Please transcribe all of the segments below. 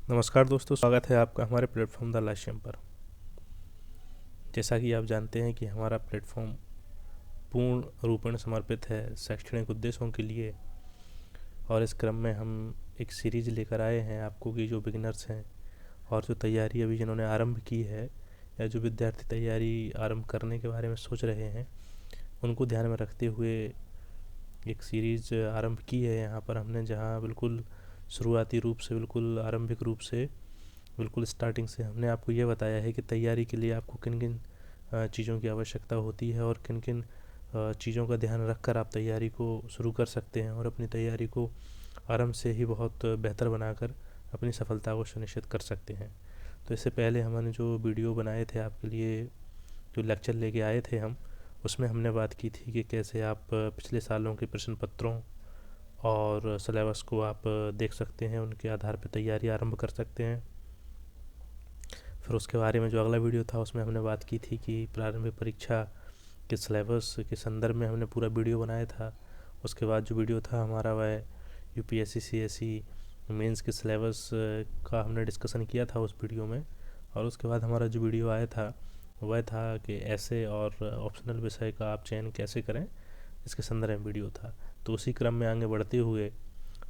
नमस्कार दोस्तों, स्वागत है आपका हमारे प्लेटफॉर्म द लाशियम पर। जैसा कि आप जानते हैं कि हमारा प्लेटफॉर्म पूर्ण रूपेण समर्पित है शैक्षणिक उद्देश्यों के लिए, और इस क्रम में हम एक सीरीज लेकर आए हैं आपको कि जो बिगिनर्स हैं और जो तैयारी अभी जिन्होंने आरंभ की है या जो विद्यार्थी तैयारी आरंभ करने के बारे में सोच रहे हैं, उनको ध्यान में रखते हुए एक सीरीज आरंभ की है यहाँ पर हमने, जहाँ बिल्कुल शुरुआती रूप से, बिल्कुल आरंभिक रूप से, बिल्कुल स्टार्टिंग से हमने आपको ये बताया है कि तैयारी के लिए आपको किन किन चीज़ों की आवश्यकता होती है और किन किन चीज़ों का ध्यान रखकर आप तैयारी को शुरू कर सकते हैं और अपनी तैयारी को आरंभ से ही बहुत बेहतर बनाकर अपनी सफलता को सुनिश्चित कर सकते हैं। तो इससे पहले हमने जो वीडियो बनाए थे आपके लिए, जो लेक्चर लेके आए थे हम, उसमें हमने बात की थी कि कैसे आप पिछले सालों के प्रश्न पत्रों और सिलेबस को आप देख सकते हैं, उनके आधार पर तैयारी आरंभ कर सकते हैं। फिर उसके बारे में जो अगला वीडियो था उसमें हमने बात की थी कि प्रारंभिक परीक्षा के सिलेबस के संदर्भ में हमने पूरा वीडियो बनाया था। उसके बाद जो वीडियो था हमारा वह यूपीएससी सीएसई मेंस के सिलेबस का हमने डिस्कशन किया था उस वीडियो में। और उसके बाद हमारा जो वीडियो आया था वह था कि ऐसे और ऑप्शनल विषय का आप चयन कैसे करें, इसके संदर्भ में वीडियो था। तो उसी क्रम में आगे बढ़ते हुए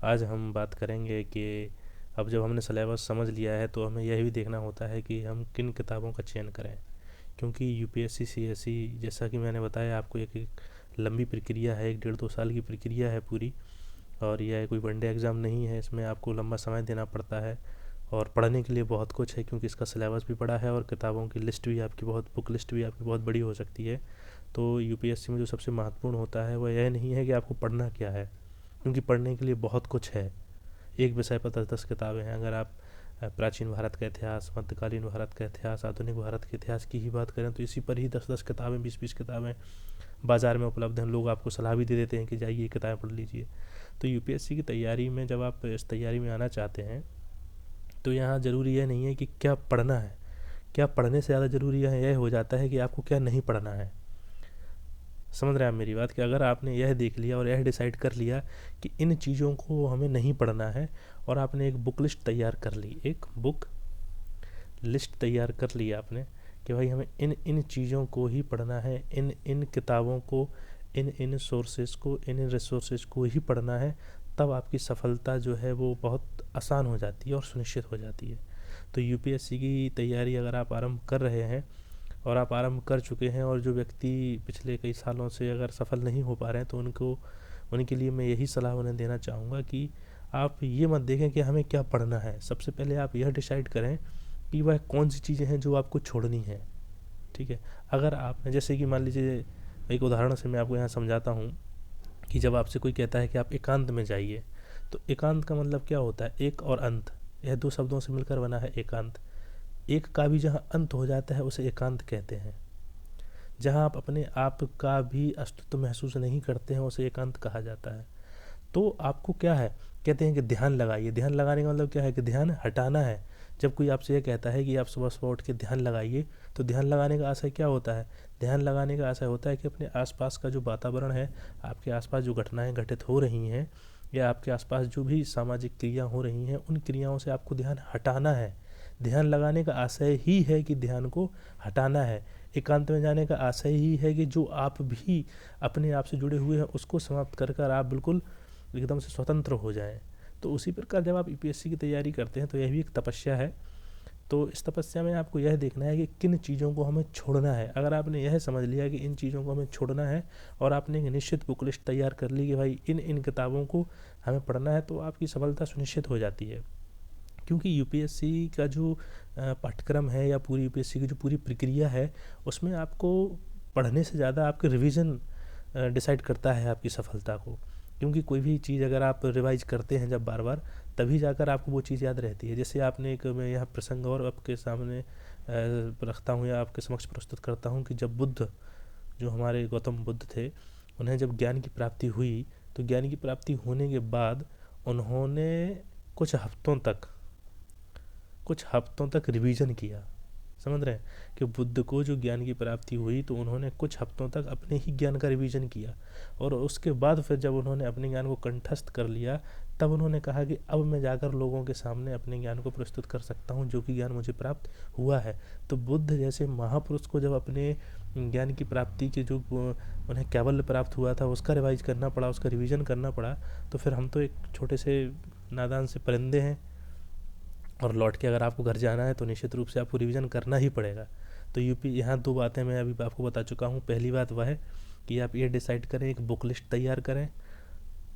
आज हम बात करेंगे कि अब जब हमने सिलेबस समझ लिया है तो हमें यह भी देखना होता है कि हम किन किताबों का चयन करें, क्योंकि यूपीएससी सीएसई जैसा कि मैंने बताया आपको एक लंबी प्रक्रिया है, 1-1.5-2 साल की प्रक्रिया है पूरी, और यह कोई वनडे एग्ज़ाम नहीं है। इसमें आपको लंबा समय देना पड़ता है और पढ़ने के लिए बहुत कुछ है, क्योंकि इसका सिलेबस भी बड़ा है और किताबों की लिस्ट भी आपकी बुक लिस्ट भी आपकी बहुत बड़ी हो सकती है। तो यूपीएससी में जो सबसे महत्वपूर्ण होता है वह यह नहीं है कि आपको पढ़ना क्या है, क्योंकि पढ़ने के लिए बहुत कुछ है। एक विषय पर 10-10 किताबें हैं। अगर आप प्राचीन भारत का इतिहास, मध्यकालीन भारत का इतिहास, आधुनिक भारत के इतिहास की ही बात करें तो इसी पर ही 10-10 किताबें, 20-20 किताबें बाज़ार में उपलब्ध हैं। लोग आपको सलाह भी दे देते हैं कि जाइए ये किताबें पढ़ लीजिए। तो यूपीएससी की तैयारी में जब आप इस तैयारी में आना चाहते हैं तो यहाँ ज़रूरी यह नहीं है कि क्या पढ़ना है, क्या पढ़ने से ज़्यादा ज़रूरी यह हो जाता है कि आपको क्या नहीं पढ़ना है। समझ रहे हैं आप मेरी बात? कि अगर आपने यह देख लिया और यह डिसाइड कर लिया कि इन चीज़ों को हमें नहीं पढ़ना है, और आपने एक बुक लिस्ट तैयार कर ली, एक बुक लिस्ट तैयार कर ली आपने कि भाई हमें इन इन चीज़ों को ही पढ़ना है, इन इन किताबों को, इन इन सोर्सेज को, इन इन रिसोर्सेज को ही पढ़ना है, तब आपकी सफलता जो है वो बहुत आसान हो जाती है और सुनिश्चित हो जाती है। तो यूपीएससी की तैयारी अगर आप आरंभ कर रहे हैं और आप आरंभ कर चुके हैं, और जो व्यक्ति पिछले कई सालों से अगर सफल नहीं हो पा रहे हैं, तो उनके लिए मैं यही सलाह उन्हें देना चाहूँगा कि आप ये मत देखें कि हमें क्या पढ़ना है। सबसे पहले आप यह डिसाइड करें कि वह कौन सी चीज़ें हैं जो आपको छोड़नी है। ठीक है? अगर आप, जैसे कि मान लीजिए, एक उदाहरण से मैं आपको यहाँ समझाता हूँ कि जब आपसे कोई कहता है कि आप एकांत में जाइए, तो एकांत का मतलब क्या होता है? एक और अंत, यह 2 शब्दों से मिलकर बना है एकांत। एक का भी जहाँ अंत हो जाता है उसे एकांत कहते हैं। जहाँ आप अपने आप का भी अस्तित्व महसूस नहीं करते हैं उसे एकांत कहा जाता है। तो आपको क्या है, कहते हैं कि ध्यान लगाइए। ध्यान लगाने का मतलब क्या है? कि ध्यान हटाना है। जब कोई आपसे ये कहता है कि आप सुबह सुबह उठ के ध्यान लगाइए, तो ध्यान लगाने का आशय क्या होता है? ध्यान लगाने का आशय होता है कि अपने आसपास का जो वातावरण है, आपके आसपास जो घटनाएं घटित हो रही हैं, या आपके आसपास जो भी सामाजिक क्रिया हो रही हैं, उन क्रियाओं से आपको ध्यान हटाना है। ध्यान लगाने का आशय ही है कि ध्यान को हटाना है। एकांत में जाने का आशय ही है कि जो आप भी अपने आप से जुड़े हुए हैं उसको समाप्त कर कर आप बिल्कुल एकदम से स्वतंत्र हो जाएं। तो उसी प्रकार जब आप यूपीएससी की तैयारी करते हैं तो यह भी एक तपस्या है। तो इस तपस्या में आपको यह देखना है कि किन चीज़ों को हमें छोड़ना है। अगर आपने यह समझ लिया कि इन चीज़ों को हमें छोड़ना है और आपने एक निश्चित बुक लिस्ट तैयार कर ली कि भाई इन इन किताबों को हमें पढ़ना है, तो आपकी सफलता सुनिश्चित हो जाती है। क्योंकि यूपीएससी का जो पाठ्यक्रम है या पूरी यूपीएससी की जो पूरी प्रक्रिया है, उसमें आपको पढ़ने से ज़्यादा आपके रिवीजन डिसाइड करता है आपकी सफलता को। क्योंकि कोई भी चीज़ अगर आप रिवाइज करते हैं जब बार बार, तभी जाकर आपको वो चीज़ याद रहती है। जैसे आपने एक, मैं यह प्रसंग और आपके सामने रखता हूँ या आपके समक्ष प्रस्तुत करता हूँ कि जब बुद्ध, जो हमारे गौतम बुद्ध थे, उन्हें जब ज्ञान की प्राप्ति हुई, तो ज्ञान की प्राप्ति होने के बाद उन्होंने कुछ हफ्तों तक रिवीजन किया। समझ रहे हैं कि बुद्ध को जो ज्ञान की प्राप्ति हुई तो उन्होंने कुछ हफ्तों तक अपने ही ज्ञान का रिवीजन किया, और उसके बाद फिर जब उन्होंने अपने ज्ञान को कंठस्थ कर लिया तब उन्होंने कहा कि अब मैं जाकर लोगों के सामने अपने ज्ञान को प्रस्तुत कर सकता हूँ जो कि ज्ञान मुझे प्राप्त हुआ है। तो बुद्ध जैसे महापुरुष को जब अपने ज्ञान की प्राप्ति के जो उन्हें कैवल्य प्राप्त हुआ था उसका रिवाइज करना पड़ा, उसका रिवीजन करना पड़ा, तो फिर हम तो एक छोटे से नादान से परिंदे हैं, और लौट के अगर आपको घर जाना है तो निश्चित रूप से आपको रिवीजन करना ही पड़ेगा। तो यूपी यहाँ 2 बातें मैं अभी आपको बता चुका हूँ। पहली बात वह है कि आप ये डिसाइड करें, एक बुक लिस्ट तैयार करें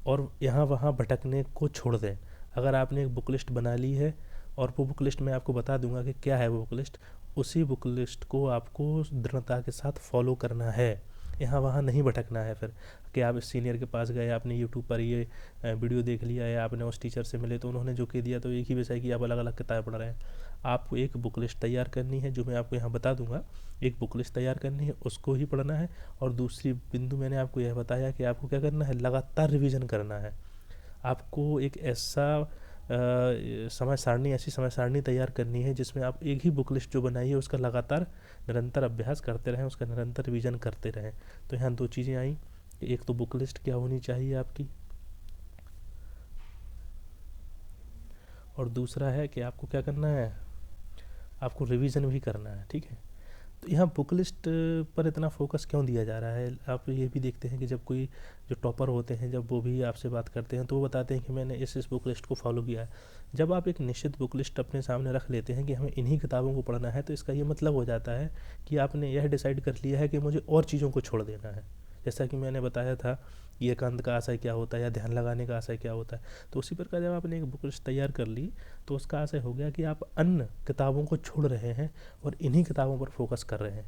और यहाँ वहाँ भटकने को छोड़ दें। अगर आपने एक बुक लिस्ट बना ली है, और वो बुक लिस्ट मैं आपको बता दूंगा कि क्या है वो बुक लिस्ट, उसी बुक लिस्ट को आपको दृढ़ता के साथ फॉलो करना है, यहाँ वहाँ नहीं भटकना है। फिर कि आप इस सीनियर के पास गए, आपने यूट्यूब पर ये वीडियो देख लिया, या आपने उस टीचर से मिले तो उन्होंने जो कह दिया तो एक ही विषय की आप अलग अलग किताबें पढ़ रहे हैं। आपको एक बुक लिस्ट तैयार करनी है, जो मैं आपको यहाँ बता दूंगा। एक बुक लिस्ट तैयार करनी है, उसको ही पढ़ना है। और दूसरी बिंदु मैंने आपको यह बताया कि आपको क्या करना है, लगातार रिवीजन करना है। आपको एक ऐसा ऐसी समय सारणी तैयार करनी है जिसमें आप एक ही बुक लिस्ट जो बनाई है उसका लगातार निरंतर अभ्यास करते रहें, उसका निरंतर रिवीजन करते रहें। तो यहाँ 2 चीज़ें आई, एक तो बुक लिस्ट क्या होनी चाहिए आपकी, और दूसरा है कि आपको क्या करना है, आपको रिवीजन भी करना है। ठीक है, तो यहाँ बुक लिस्ट पर इतना फोकस क्यों दिया जा रहा है। आप ये भी देखते हैं कि जब कोई जो टॉपर होते हैं जब वो भी आपसे बात करते हैं तो वो बताते हैं कि मैंने इस बुक लिस्ट को फॉलो किया है। जब आप एक निश्चित बुक लिस्ट अपने सामने रख लेते हैं कि हमें इन्हीं किताबों को पढ़ना है, तो इसका ये मतलब हो जाता है कि आपने यह डिसाइड कर लिया है कि मुझे और चीज़ों को छोड़ देना है। जैसा कि मैंने बताया था कि एकांत का आशय क्या होता है या ध्यान लगाने का आशय क्या होता है, तो उसी प्रकार जब आपने एक बुक लिस्ट तैयार कर ली तो उसका आशय हो गया कि आप अन्य किताबों को छोड़ रहे हैं और इन्हीं किताबों पर फोकस कर रहे हैं।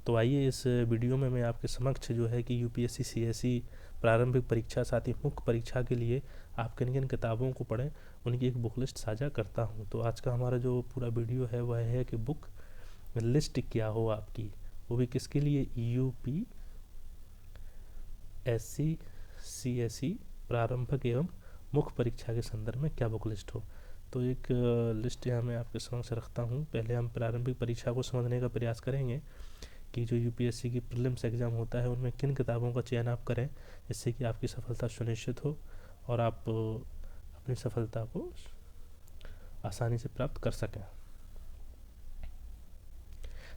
तो आइए इस वीडियो में मैं आपके समक्ष जो है कि यूपीएससी सीएसई प्रारंभिक परीक्षा साथ ही मुख्य परीक्षा के लिए आप किन किन किताबों को पढ़ें उनकी एक बुक लिस्ट साझा करता हूं। तो आज का हमारा जो पूरा वीडियो है वह है कि बुक लिस्ट क्या हो आपकी, वो भी किसके लिए, यूपी एससी सीएसई प्रारंभिक एवं मुख्य परीक्षा के संदर्भ में क्या बुक लिस्ट हो। तो एक लिस्ट यहाँ मैं आपके समक्ष रखता हूँ। पहले हम प्रारंभिक परीक्षा को समझने का प्रयास करेंगे कि जो यूपीएससी की प्रीलिम्स एग्ज़ाम होता है उनमें किन किताबों का चयन आप करें जिससे कि आपकी सफलता सुनिश्चित हो और आप अपनी सफलता को आसानी से प्राप्त कर सकें।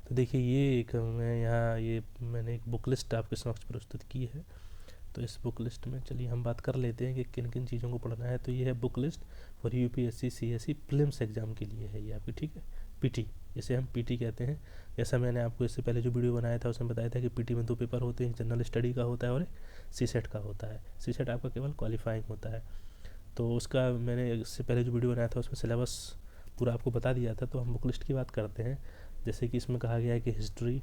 तो देखिए ये एक मैंने एक बुक लिस्ट आपके समक्ष प्रस्तुत की है। तो इस बुक लिस्ट में चलिए हम बात कर लेते हैं कि किन किन चीज़ों को पढ़ना है। तो ये है book list for UPSC CSE prelims exam के लिए है ये आपकी, ठीक है, पीटी, जिसे हम पीटी कहते हैं। जैसा मैंने आपको इससे पहले जो वीडियो बनाया था उसमें बताया था कि पीटी में 2 पेपर होते हैं, जनरल स्टडी का होता है और सीसेट का होता है। सीसेट आपका केवल क्वालिफाइंग होता है। तो उसका मैंने इससे पहले जो वीडियो बनाया था उसमें सिलेबस पूरा आपको बता दिया था। तो हम बुक लिस्ट की बात करते हैं। जैसे कि इसमें कहा गया है कि हिस्ट्री,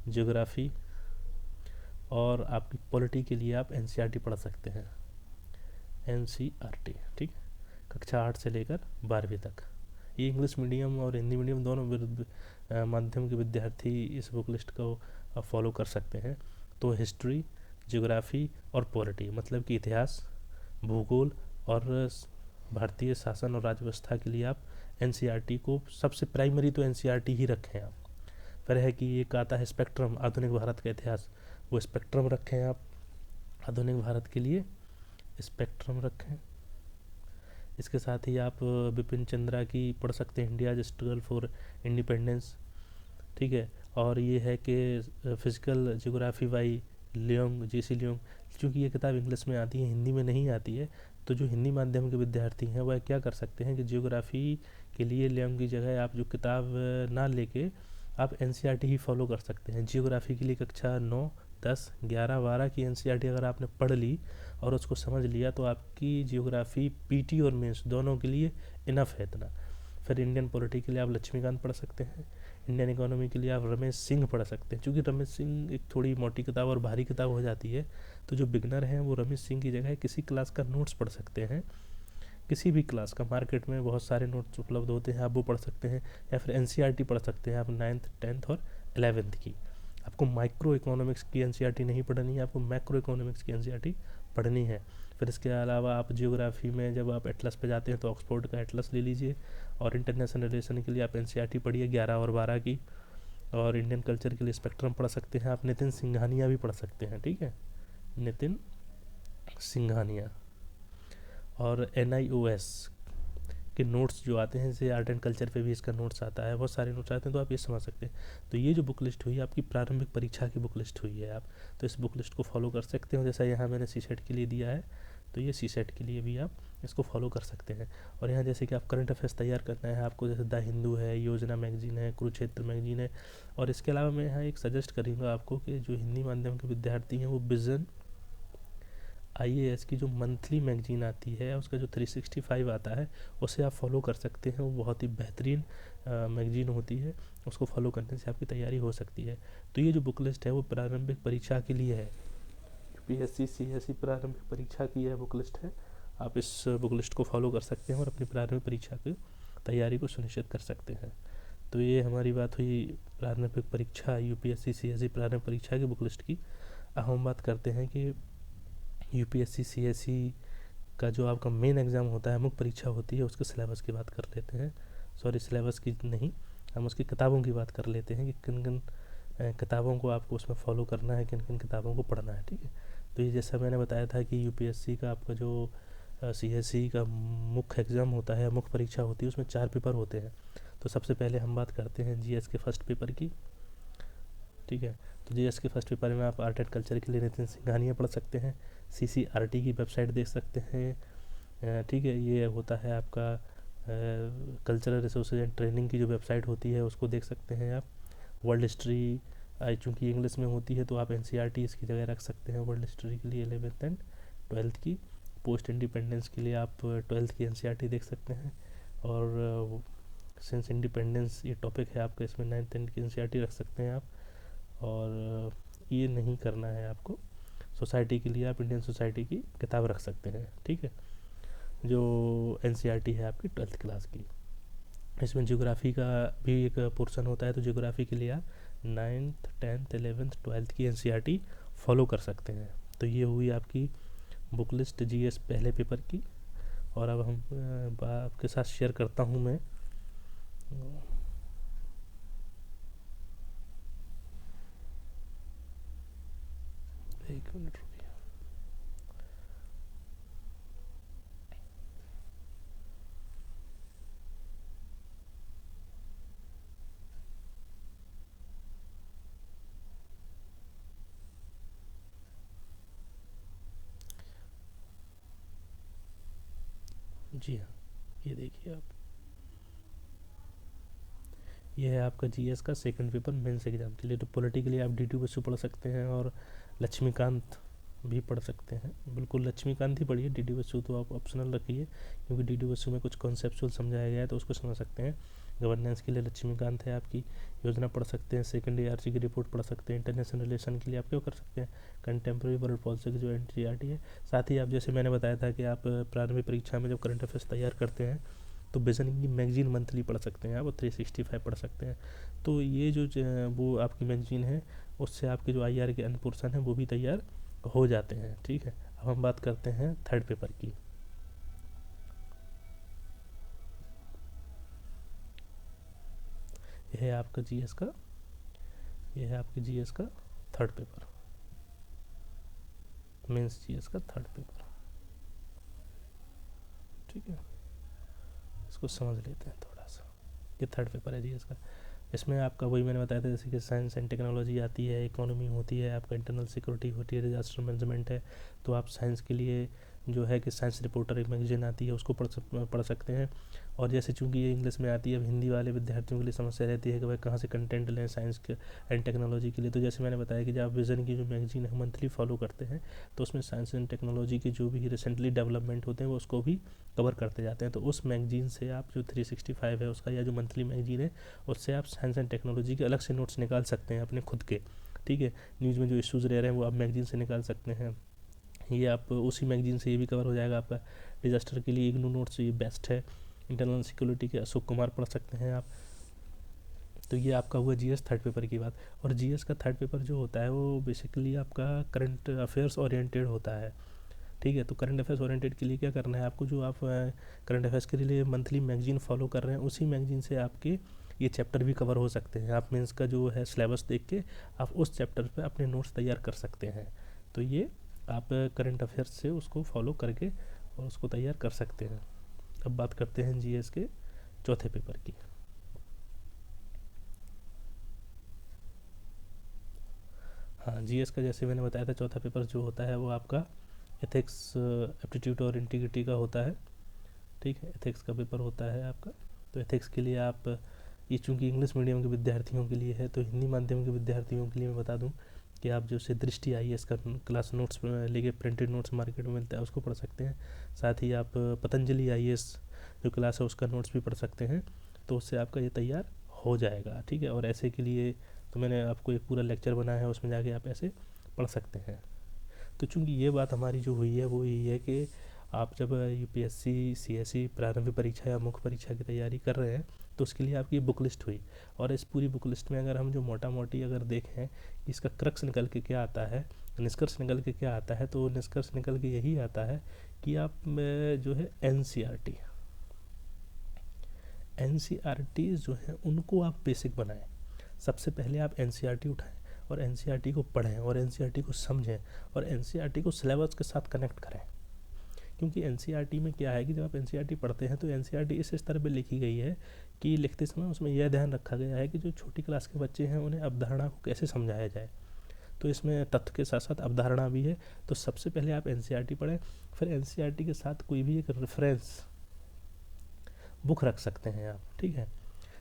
ज्योग्राफी और आपकी पॉलिटी के लिए आप एनसीईआरटी पढ़ सकते हैं, एनसीईआरटी, ठीक, कक्षा 8 से लेकर 12वीं तक। ये इंग्लिश मीडियम और हिंदी मीडियम दोनों माध्यम के विद्यार्थी इस बुक लिस्ट को फॉलो कर सकते हैं। तो हिस्ट्री, ज्योग्राफी और पॉलिटी मतलब कि इतिहास, भूगोल और भारतीय शासन और राज्य व्यवस्था के लिए आप एनसीईआरटी को सबसे प्राइमरी तो एनसीईआरटी ही रखें आप। फिर है कि एक आता है स्पेक्ट्रम, आधुनिक भारत का इतिहास, वो स्पेक्ट्रम रखें आप, आधुनिक भारत के लिए स्पेक्ट्रम रखें। इसके साथ ही आप बिपिन चंद्रा की पढ़ सकते हैं, इंडिया स्ट्रगल फॉर इंडिपेंडेंस, ठीक है। और ये है कि physical geography by Leong, J C Leong, क्योंकि ये किताब इंग्लिश में आती है, हिंदी में नहीं आती है। तो जो हिंदी माध्यम के विद्यार्थी हैं वह क्या कर सकते हैं कि ज्योग्राफी के लिए लियोंग की जगह आप जो किताब ना लेके आप एनसीईआरटी ही फॉलो कर सकते हैं। ज्योग्राफी के लिए कक्षा 9, 10, 11, 12 की एनसीईआरटी अगर आपने पढ़ ली और उसको समझ लिया तो आपकी ज्योग्राफी पीटी और मेंस दोनों के लिए इनफ है इतना। फिर इंडियन पॉलिटी के लिए आप लक्ष्मीकांत पढ़ सकते हैं। इंडियन इकोनॉमी के लिए आप रमेश सिंह पढ़ सकते हैं। चूँकि रमेश सिंह एक थोड़ी मोटी किताब और भारी किताब हो जाती है, तो जो बिगनर हैं वो रमेश सिंह की जगह किसी क्लास का नोट्स पढ़ सकते हैं, किसी भी क्लास का। मार्केट में बहुत सारे नोट्स उपलब्ध होते हैं, आप वो पढ़ सकते हैं। या फिर एनसीईआरटी पढ़ सकते हैं आप 9th, 10th और 11th की। आपको माइक्रो इकोनॉमिक्स की एनसीईआरटी नहीं पढ़नी है, आपको मैक्रो इकोनॉमिक्स की एनसीईआरटी पढ़नी है। फिर इसके अलावा आप जियोग्राफी में जब आप एटलस पे जाते हैं तो ऑक्सफोर्ड का एटलस ले लीजिए, और इंटरनेशनल रिलेशन के लिए आप एनसीईआरटी पढ़िए 11 और 12 की, और इंडियन कल्चर के लिए स्पेक्ट्रम पढ़ सकते हैं आप, नितिन सिंघानिया भी पढ़ सकते हैं, ठीक है, नितिन सिंघानिया। और NIOS के नोट्स जो आते हैं, जैसे आर्ट एंड कल्चर पे भी इसका नोट्स आता है, बहुत सारे नोट्स आते हैं, तो आप ये समझ सकते हैं। तो ये जो बुक लिस्ट हुई आपकी प्रारंभिक परीक्षा की बुक लिस्ट हुई है, आप तो इस बुक लिस्ट को फॉलो कर सकते हो। जैसा यहाँ मैंने सीसेट के लिए दिया है, तो ये सीसेट के लिए भी आप इसको फॉलो कर सकते हैं। और यहाँ जैसे कि आप करंट अफेयर्स तैयार करना है आपको, जैसे द हिंदू है, योजना मैगजीन है, कुरुक्षेत्र मैगजीन है। और इसके अलावा मैं यहाँ एक सजेस्ट करूँगा आपको कि जो हिंदी माध्यम के विद्यार्थी हैं वो विजन IAS की जो मंथली मैगजीन आती है, उसका जो 365 आता है, उसे आप फॉलो कर सकते हैं। वो बहुत ही बेहतरीन मैगजीन होती है, उसको फॉलो करने से आपकी तैयारी हो सकती है। तो ये जो बुक लिस्ट है वो प्रारंभिक परीक्षा के लिए है, PSC CSE प्रारंभिक परीक्षा की यह बुक लिस्ट है। आप इस बुक लिस्ट को फॉलो कर सकते हैं और अपनी प्रारंभिक परीक्षा की तैयारी को सुनिश्चित कर सकते हैं। तो ये हमारी बात हुई प्रारंभिक परीक्षा UPSC CSE प्रारंभिक परीक्षा की बुक लिस्ट की। अब हम बात करते हैं कि UPSC CSE का जो आपका मेन एग्ज़ाम होता है, मुख्य परीक्षा होती है, उसके सिलेबस की बात कर लेते हैं। सॉरी, सिलेबस की नहीं, हम उसकी किताबों की बात कर लेते हैं कि किन किन किताबों को आपको उसमें फॉलो करना है, किन किन किताबों को पढ़ना है, ठीक है। तो ये जैसा मैंने बताया था कि UPSC का आपका जो CSE का मुख्य एग्ज़ाम होता है, मुख्य परीक्षा होती है, उसमें 4 पेपर होते हैं। तो सबसे पहले हम बात करते हैं GS के फर्स्ट पेपर की, ठीक है। तो GS के फर्स्ट पेपर में आप आर्ट एंड कल्चर के लिए नितिन सिंघानिया पढ़ सकते हैं, CCRT की वेबसाइट देख सकते हैं, ठीक है। ये होता है आपका कल्चरल रिसोर्सेज एंड ट्रेनिंग की जो वेबसाइट होती है, उसको देख सकते हैं आप। वर्ल्ड हिस्ट्री चूँकि इंग्लिश में होती है तो आप NCERT इसकी जगह रख सकते हैं वर्ल्ड हिस्ट्री के लिए 11th एंड 12th की। पोस्ट इंडिपेंडेंस के लिए आप 12th की NCERT देख सकते हैं। और सिंस इंडिपेंडेंस ये टॉपिक है आपका, इसमें 9th 10th की NCERT रख सकते हैं आप। और ये नहीं करना है आपको, सोसाइटी के लिए आप इंडियन सोसाइटी की किताब रख सकते हैं, ठीक है, जो NCERT है आपकी 12th क्लास की। इसमें ज्योग्राफी का भी एक पोर्शन होता है, तो ज्योग्राफी के लिए आप 9th 10th 11th 12th की NCERT फॉलो कर सकते हैं। तो ये हुई आपकी बुक लिस्ट GS पहले पेपर की। और अब हम आपके साथ शेयर करता हूँ मैं एक मिनट रुकिए। जी हाँ, ये देखिए आप, ये है आपका GS का सेकंड पेपर मेंस एग्जाम के लिए। तो पॉलिटी के लिए आप DT बसु पढ़ सकते हैं और लक्ष्मीकांत भी पढ़ सकते हैं। बिल्कुल लक्ष्मीकांत ही पढ़िए, DT बसु तो आप ऑप्शनल रखिए, क्योंकि DT बसु में कुछ कॉन्सेप्चुअल समझाया गया है तो उसको समझ सकते हैं। गवर्नेंस के लिए लक्ष्मीकांत है आपकी, योजना पढ़ सकते हैं, सेकंड ARC की रिपोर्ट पढ़ सकते हैं। इंटरनेशनल रिलेशन के लिए आप क्या कर सकते हैं, कंटेम्प्रेरी वर्ल्ड पॉलिसी की जो NCERT है। साथ ही आप जैसे मैंने बताया था कि आप प्रारंभिक परीक्षा में जब करंट अफेयर्स तैयार करते हैं तो विजन की मैगजीन मंथली पढ़ सकते हैं आप, और 365 पढ़ सकते हैं। तो ये जो वो आपकी मैगजीन है, उससे आपके जो IR के अन्य पोर्सन हैं वो भी तैयार हो जाते हैं, ठीक है। अब हम बात करते हैं थर्ड पेपर की। यह है आपका GS का, यह है आपके GS का थर्ड पेपर, मेंस GS का थर्ड पेपर, ठीक है। इसको समझ लेते हैं थोड़ा सा। ये थर्ड पेपर है GS का। इसमें आपका वही मैंने बताया था, जैसे कि साइंस एंड टेक्नोलॉजी आती है, इकोनॉमी होती है, आपका इंटरनल सिक्योरिटी होती है, डिजास्टर मैनेजमेंट है। तो आप साइंस के लिए जो है कि साइंस रिपोर्टर एक मैगजीन आती है, उसको पढ़ सकते हैं। और जैसे चूंकि ये इंग्लिश में आती है, अब हिंदी वाले विद्यार्थियों के लिए समस्या रहती है कि भाई कहाँ से कंटेंट लें साइंस के एंड टेक्नोलॉजी के लिए। तो जैसे मैंने बताया कि जब आप विजन की जो मैगजीन है मंथली फॉलो करते हैं, तो उसमें साइंस एंड टेक्नोलॉजी की जो भी रिसेंटली डेवलपमेंट होते हैं वो उसको भी कवर करते जाते हैं। तो उस मैगजीन से आप जो 365 है उसका, या जो मंथली मैगजीन है, उससे आप साइंस एंड टेक्नोलॉजी के अलग से नोट्स निकाल सकते हैं अपने खुद के, ठीक है। न्यूज़ में जो इश्यूज़ रह रहे हैं वो आप मैगजीन से निकाल सकते हैं। ये आप उसी मैगजीन से ये भी कवर हो जाएगा आपका। डिजास्टर के लिए इग्नू नोट्स ये बेस्ट है। इंटरनल सिक्योरिटी के अशोक कुमार पढ़ सकते हैं आप। तो ये आपका हुआ GS थर्ड पेपर की बात। और GS का थर्ड पेपर जो होता है वो बेसिकली आपका करंट अफेयर्स ओरिएंटेड होता है। ठीक है। तो करंट अफेयर्स ओरिएंटेड के लिए क्या करना है आपको, जो आप करंट अफेयर्स के लिए मंथली मैगजीन फॉलो कर रहे हैं, उसी मैगजीन से आपके ये चैप्टर भी कवर हो सकते हैं। आप मेंस का जो है सिलेबस देख के आप उस चैप्टर पे अपने नोट्स तैयार कर सकते हैं। तो ये आप करंट अफेयर्स से उसको फॉलो करके और उसको तैयार कर सकते हैं। अब बात करते हैं जीएस के चौथे पेपर की। हाँ, जीएस का जैसे मैंने बताया था चौथा पेपर जो होता है वो आपका एथिक्स, एप्टीट्यूड और इंटीग्रिटी का होता है। ठीक है, एथिक्स का पेपर होता है आपका। तो एथिक्स के लिए आप, ये चूँकि इंग्लिश मीडियम के विद्यार्थियों के लिए है, तो हिंदी माध्यम के विद्यार्थियों के लिए मैं बता दूं कि आप जो से दृष्टि आईएएस का क्लास नोट्स लेके प्रिंटेड नोट्स मार्केट में मिलता है उसको पढ़ सकते हैं। साथ ही आप पतंजलि आईएएस जो क्लास है उसका नोट्स भी पढ़ सकते हैं। तो उससे आपका ये तैयार हो जाएगा। ठीक है, और ऐसे के लिए तो मैंने आपको एक पूरा लेक्चर बनाया है, उसमें जाके आप ऐसे पढ़ सकते हैं। तो चूँकि ये बात हमारी जो हुई है वो यही है कि आप जब यूपीएससी, सीएसई प्रारंभिक परीक्षा या मुख्य परीक्षा की तैयारी कर रहे हैं तो उसके लिए आपकी बुक लिस्ट हुई, और इस पूरी बुक लिस्ट में अगर हम जो मोटा मोटी अगर देखें कि इसका क्रक्स निकल के क्या आता है, निष्कर्ष निकल के क्या आता है, तो निष्कर्ष निकल के यही आता है कि आप जो है एनसीईआरटी जो है उनको आप बेसिक बनाएं। सबसे पहले आप एनसीईआरटी उठाएं और एनसीईआरटी को पढ़ें और एनसीईआरटी को समझें और एनसीईआरटी को सिलेबस के साथ कनेक्ट करें। क्योंकि एनसीईआरटी में क्या है कि जब आप एनसीईआरटी पढ़ते हैं तो एनसीईआरटी इस स्तर पर लिखी गई है कि लिखते समय उसमें यह ध्यान रखा गया है कि जो छोटी क्लास के बच्चे हैं उन्हें अवधारणा को कैसे समझाया जाए। तो इसमें तथ्य के साथ साथ अवधारणा भी है। तो सबसे पहले आप एनसीईआरटी पढ़ें, फिर एनसीईआरटी के साथ कोई भी एक रेफरेंस बुक रख सकते हैं आप। ठीक है,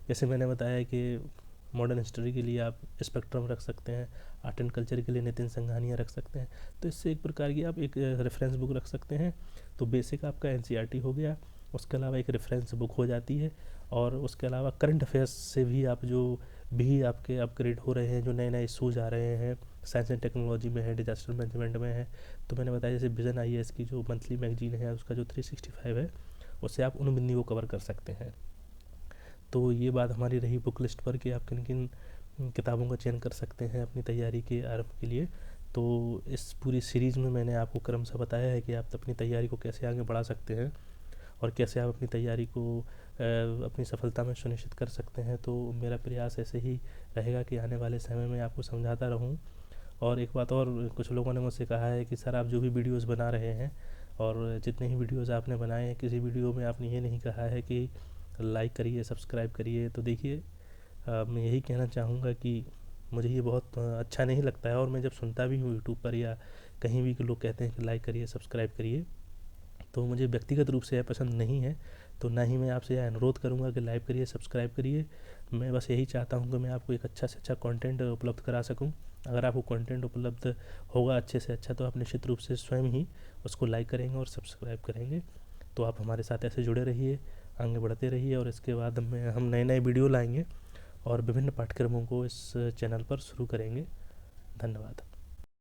जैसे मैंने बताया कि मॉडर्न हिस्ट्री के लिए आप स्पेक्ट्रम रख सकते हैं, आर्ट एंड कल्चर के लिए नितिन संघानिया रख सकते हैं। तो इससे एक प्रकार की आप एक रेफरेंस बुक रख सकते हैं। तो बेसिक आपका एनसीईआरटी हो गया, उसके अलावा एक रेफरेंस बुक हो जाती है, और उसके अलावा करंट अफेयर्स से भी आप जो भी आपके अपग्रेड हो रहे हैं, जो नए नए इशूज़ आ रहे हैं, साइंस एंड टेक्नोलॉजी में है, डिजास्टर मैनेजमेंट में है। तो मैंने बताया जैसे विजन आईएएस की जो मंथली मैगजीन है उसका जो 365 है उससे आप उन बिंदी को कवर कर सकते हैं। तो ये बात हमारी रही बुक लिस्ट पर कि आप किन किन किताबों का चयन कर सकते हैं अपनी तैयारी के आरंभ के लिए। तो इस पूरी सीरीज़ में मैंने आपको क्रमशः बताया है कि आप अपनी तैयारी को कैसे आगे बढ़ा सकते हैं और कैसे आप अपनी तैयारी को अपनी सफलता में सुनिश्चित कर सकते हैं। तो मेरा प्रयास ऐसे ही रहेगा कि आने वाले समय में आपको समझाता रहूं। और एक बात और, कुछ लोगों ने मुझसे कहा है कि सर आप जो भी वीडियोस बना रहे हैं और जितने ही वीडियोस आपने बनाए हैं, किसी वीडियो में आपने ये नहीं कहा है कि लाइक करिए, सब्सक्राइब करिए। तो देखिए, मैं यही कहना चाहूँगा कि मुझे ये बहुत अच्छा नहीं लगता है, और मैं जब सुनता भी हूँ यूट्यूब पर या कहीं भी कि लोग कहते हैं कि लाइक करिए, सब्सक्राइब करिए, तो मुझे व्यक्तिगत रूप से यह पसंद नहीं है। तो ना ही मैं आपसे यह अनुरोध करूँगा कि लाइक करिए, सब्सक्राइब करिए। मैं बस यही चाहता हूँ कि मैं आपको एक अच्छा से अच्छा कंटेंट उपलब्ध करा सकूँ। अगर आपको कंटेंट उपलब्ध होगा अच्छे से अच्छा, तो आप निश्चित रूप से स्वयं ही उसको लाइक करेंगे और सब्सक्राइब करेंगे। तो आप हमारे साथ ऐसे जुड़े रहिए, आगे बढ़ते रहिए, और इसके बाद हम नए नए वीडियो लाएंगे और विभिन्न पाठ्यक्रमों को इस चैनल पर शुरू करेंगे। धन्यवाद।